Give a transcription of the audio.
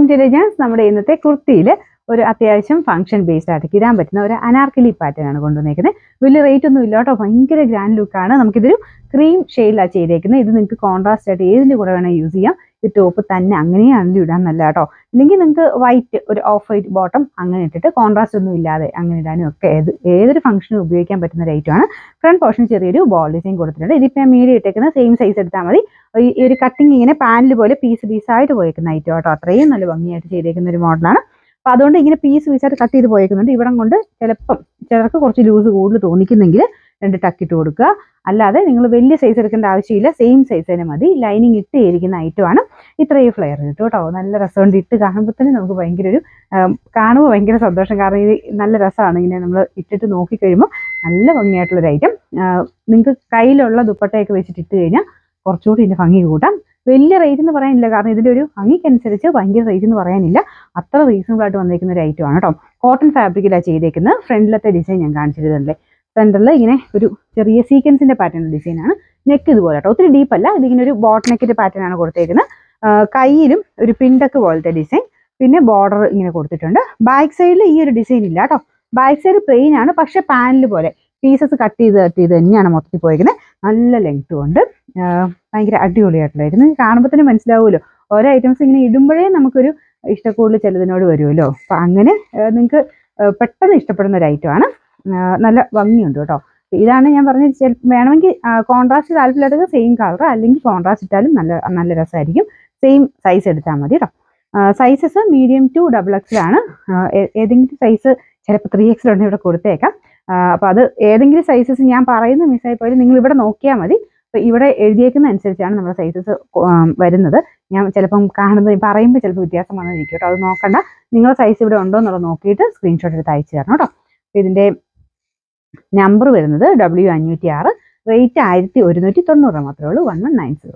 Welcome to രജാൻസ്. നമ്മുടെ ഇന്നത്തെ കുർത്തിയിൽ ഒരു അത്യാവശ്യം ഫംഗ്ഷൻ ബേസ്ഡ് ആയിട്ട് ഇടാൻ പറ്റുന്ന ഒരു അനാർക്കലി പാറ്റേൺ ആണ് കൊണ്ടുവന്നേക്കുന്നത്. വലിയ റേറ്റ് ഒന്നും ഇല്ല കേട്ടോ, ഭയങ്കര ഗ്രാൻഡ് ലുക്കാണ്. നമുക്കിതൊരു ക്രീം ഷെയ്ഡിലാണ് ചെയ്തേക്കുന്നത്. ഇത് നിങ്ങൾക്ക് കോൺട്രാസ്റ്റ് ആയിട്ട് ഏതിൻ്റെ കൂടെ വേണമെങ്കിൽ യൂസ് ചെയ്യാം. ഇത് ടോപ്പ് തന്നെ അങ്ങനെയാണെങ്കിലും ഇടാൻ നല്ല കേട്ടോ. ഇല്ലെങ്കിൽ നിങ്ങൾക്ക് വൈറ്റ് ഒരു ഓഫ് വൈറ്റ് ബോട്ടം അങ്ങനെ ഇട്ടിട്ട് കോൺട്രാസ്റ്റ് ഒന്നും ഇല്ലാതെ അങ്ങനെ ഇടാനും ഒക്കെ ഏതൊരു ഫംഗ്ഷനും ഉപയോഗിക്കാൻ പറ്റുന്ന ഒരു ഐറ്റമാണ്. ഫ്രണ്ട് പോർഷൻ ചെറിയൊരു ബോൾ ഡിസൈൻ കൊടുത്തിട്ടുണ്ട്. ഇതിപ്പോൾ ഞാൻ മീഡിയം ഇട്ടേക്കുന്ന സെയിം സൈസ് എടുത്താൽ മതി. ഈ ഒരു കട്ടിങ് ഇങ്ങനെ പാനൽ പോലെ പീസ് പീസായിട്ട് പോയേക്കുന്ന ഐറ്റം കേട്ടോ. അത്രയും നല്ല ഭംഗിയായിട്ട് ചെയ്തേക്കുന്ന ഒരു മോഡലാണ്. അപ്പോൾ അതുകൊണ്ട് ഇങ്ങനെ പീസ് പീസായിട്ട് കട്ട് ചെയ്ത് പോയേക്കുന്നുണ്ട്. ഇവിടം കൊണ്ട് ചിലപ്പം ചിലർക്ക് കുറച്ച് ലൂസ് കൂടുതൽ തോന്നിക്കുന്നെങ്കിൽ 2 ടക്കിട്ട് കൊടുക്കുക. അല്ലാതെ നിങ്ങൾ വലിയ സൈസ് എടുക്കേണ്ട ആവശ്യമില്ല, സെയിം സൈസ് തന്നെ മതി. ലൈനിങ് ഇട്ട് ചെയ്തിരിക്കുന്ന ഐറ്റമാണ്. ഇത്രയും ഫ്ലെയർ കിട്ടും കേട്ടോ. നല്ല രസമുണ്ട്. ഇട്ട് കാണുമ്പോൾ തന്നെ നമുക്ക് ഭയങ്കര ഒരു കാണുമ്പോൾ ഭയങ്കര സന്തോഷം. കാരണം ഇത് നല്ല രസമാണ്. ഇങ്ങനെ നമ്മൾ ഇട്ടിട്ട് നോക്കിക്കഴിയുമ്പോൾ നല്ല ഭംഗിയായിട്ടുള്ളൊരു ഐറ്റം. നിങ്ങൾക്ക് കയ്യിലുള്ള ദുപ്പട്ടയൊക്കെ വെച്ചിട്ട് ഇട്ട് കഴിഞ്ഞാൽ കുറച്ചുകൂടി ഇതിൻ്റെ ഭംഗി കൂട്ടാം. വലിയ റേറ്റ് എന്ന് പറയാനില്ല, കാരണം ഇതിൻ്റെ ഒരു ഭംഗിക്കനുസരിച്ച് ഭയങ്കര റേറ്റ് എന്ന് പറയാനില്ല. അത്ര റീസണബിൾ ആയിട്ട് വന്നിരിക്കുന്ന ഒരു ഐറ്റമാണ് കേട്ടോ. കോട്ടൺ ഫാബ്രിക്കിലാണ് ചെയ്തേക്കുന്നത്. ഫ്രണ്ടിലത്തെ ഡിസൈൻ ഞാൻ കാണിച്ചിരുന്നല്ലേ. സെൻറ്ററിൽ ഇങ്ങനെ ഒരു ചെറിയ സീക്വൻസിൻ്റെ പാറ്റേൺ ഡിസൈനാണ്. നെക്ക് ഇതുപോലെ കേട്ടോ, ഒത്തിരി ഡീപ്പല്ല. ഇതിങ്ങനെ ഒരു ബോട്ട് നെക്കിൻ്റെ പാറ്റേൺ ആണ് കൊടുത്തേക്കുന്നത്. കയ്യിലും ഒരു പിൻടക്ക് പോലത്തെ ഡിസൈൻ, പിന്നെ ബോർഡർ ഇങ്ങനെ കൊടുത്തിട്ടുണ്ട്. ബാക്ക് സൈഡിൽ ഈ ഒരു ഡിസൈൻ ഇല്ല കേട്ടോ. ബാക്ക് സൈഡ് പ്ലെയിൻ ആണ്, പക്ഷെ പാനൽ പോലെ പീസസ് കട്ട് ചെയ്ത് തന്നെയാണ് മൊത്തത്തിൽ പോയിരിക്കുന്നത്. നല്ല ലെങ്ത്തും ഉണ്ട്. ഭയങ്കര അടിപൊളിയായിട്ടുള്ളതായിരുന്നു. കാണുമ്പോൾ തന്നെ മനസ്സിലാവുമല്ലോ, ഓരോ ഐറ്റംസ് ഇങ്ങനെ ഇടുമ്പോഴേ നമുക്കൊരു ഇഷ്ടക്കൂടുതൽ ചിലതിനോട് വരുമല്ലോ. അപ്പം അങ്ങനെ നിങ്ങൾക്ക് പെട്ടെന്ന് ഇഷ്ടപ്പെടുന്ന ഒരു ഐറ്റമാണ്. നല്ല ഭംഗിയുണ്ട് കേട്ടോ. ഇതാണ് ഞാൻ പറഞ്ഞത്. വേണമെങ്കിൽ കോൺട്രാസ്റ്റ് താല്പര്യമുള്ളത് സെയിം കളർ, അല്ലെങ്കിൽ കോൺട്രാസ്റ്റ് ഇട്ടാലും നല്ല രസമായിരിക്കും. സെയിം സൈസ് എടുത്താൽ മതി കേട്ടോ. സൈസസ് മീഡിയം ടു XXL ആണ്. ഏതെങ്കിലും സൈസ് ചിലപ്പോൾ 3XL ഉണ്ടെങ്കിൽ ഇവിടെ കൊടുത്തേക്കാം. അപ്പോൾ അത് ഏതെങ്കിലും സൈസസ് ഞാൻ പറയുന്ന മിസ്സായി പോയാലും നിങ്ങൾ ഇവിടെ നോക്കിയാൽ മതി. അപ്പോൾ ഇവിടെ എഴുതിയേക്കുന്ന അനുസരിച്ചാണ് നമ്മുടെ സൈസസ് വരുന്നത്. ഞാൻ ചിലപ്പം കാണുന്നത് പറയുമ്പോൾ ചിലപ്പോൾ വ്യത്യാസം വന്നിരിക്കും കേട്ടോ. അത് നോക്കണ്ട. നിങ്ങളുടെ സൈസ് ഇവിടെ ഉണ്ടോ എന്നുള്ളത് നോക്കിയിട്ട് സ്ക്രീൻഷോട്ട് എടുത്ത് അയച്ചു തരണം കേട്ടോ. അപ്പോൾ ഇതിൻ്റെ നമ്പർ വരുന്നത് W506, റേറ്റ് 1190 മാത്രമേ ഉള്ളൂ. 1190.